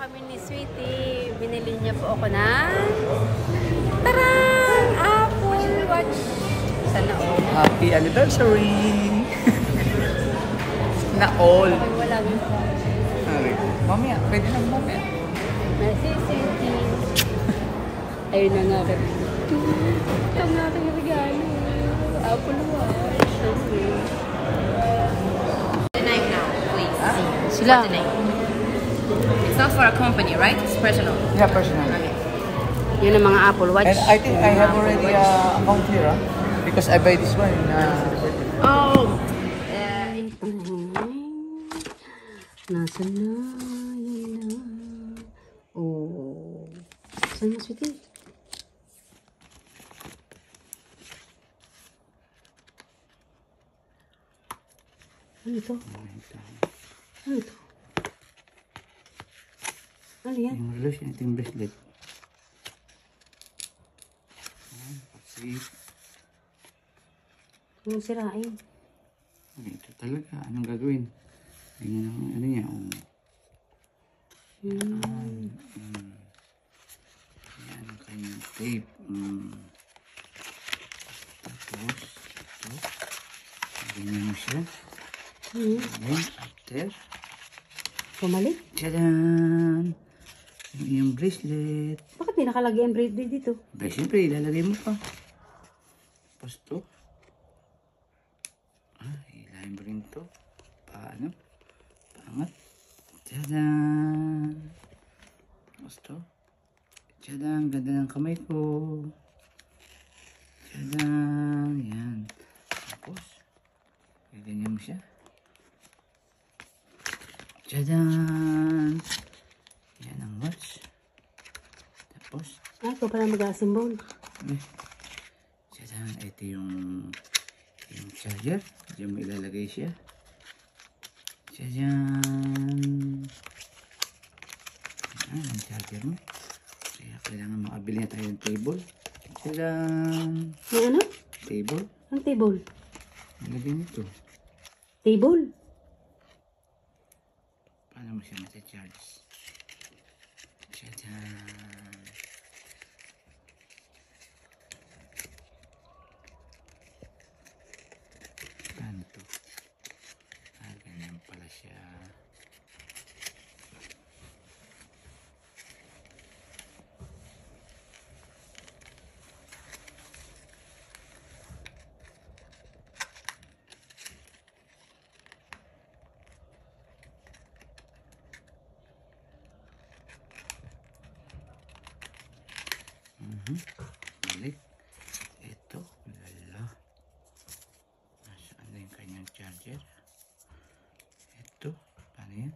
kami ni Sweetie. Binili niya po ako ng tarang! Apple Watch. Sana all. Happy anniversary! Na all. Okay, wala yun. Okay. Mamaya, pwede na mamaya. Merci, Sweetie. Ayun na nga rin. Ito ang aking regalo. Apple Watch. Okay. The name now, please. Sila. What's the name? It's not for a company, right? It's personal. Yeah, personal. Okay. Yun ang mga Apple Watch. And I think I have already account here, because I buy this one in Oh. Nasaan na? Yan na. Oh. Saan na, Sweetie? Ano ito? Ano ito? Ano yan? yung relation, ito yung bracelet. Sige. Anong sirain? Ito talaga. Anong gagawin? Ganyan ang ano niya. Yan ang kanyang tape. Tapos, ito. Ganyan mo siya. Then, after. Pumalik? Tadaan! Yung bracelet. Bakit di nakalagay ang bracelet dito? Ba, siyempre, ilalagay mo pa. Tapos to. Ilahin mo rin to. Paano? Paangat. Tadaan! Tapos to. Tadaan! Ganda ng kamay ko. Tadaan! Yan. Tapos, ganyan mo siya. Tadaan! Yan ang watch. Tapos, Ito pala mag-assemble. tadaan! Ito yung charger. Diyan mo ilalagay siya. Tadaan! Yan ang charger mo. Kaya kailangan makabili na tayo ng table. Tadaan! May ano? Table. Ang table. Nilagay nito. Table? Paano mo siya mata-charge? Tadaan! Paano to? Ganyan pala siya. Balik. Ito. Lala. Nasaan na yung kanyang charger? Ito. Paano yan?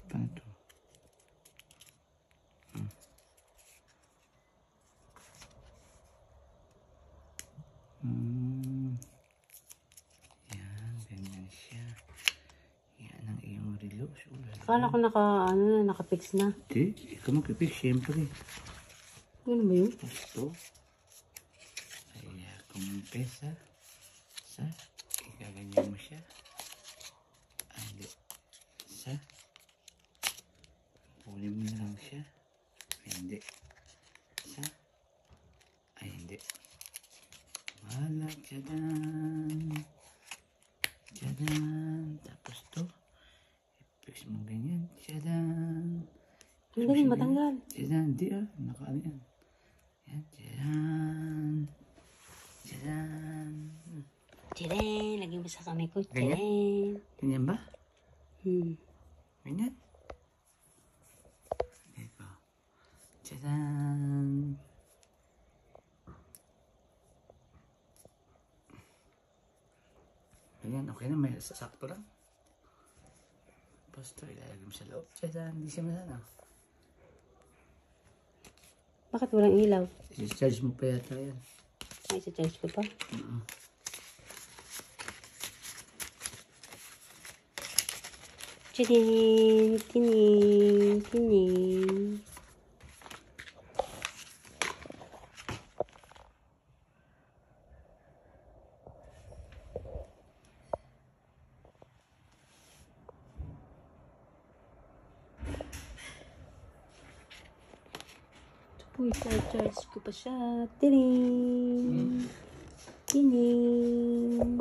Paano to? Yan. Ganyan siya. Yan ang iyong relo. Akala ko naka-fix na. Hindi. Ikaw mag-pick. Siyempre. Ano ba yun? Gusto. Kaya kumpesa sa igaganyan mo siya. Ay, hindi. Sa kunin mo na lang siya. Ay, hindi. Sa ay, hindi. Wala. Tadaan! Tadaan! Tapos to. I-fix mo ganyan. Tadaan! Ang galing matanggal. Tadaan! Hindi nakaano yan. Yan. Tadaan! Tadaan! Tadaan! Lagyan mo sa kamay ko. Ganyan? Tadaan! Ganyan ba? Ganyan? Ito. Tadaan! Ganyan, okay na. May sasakto lang. Basta ilalagay mo sa loob. Tadaan! Hindi siya masana. Bakit walang ilaw? I-charge mo pa yata yan. Ay, sa-charge ko pa. Tinin! Tinin! Tinin! Uy, charge ko pa siya. Tiring! Tiring!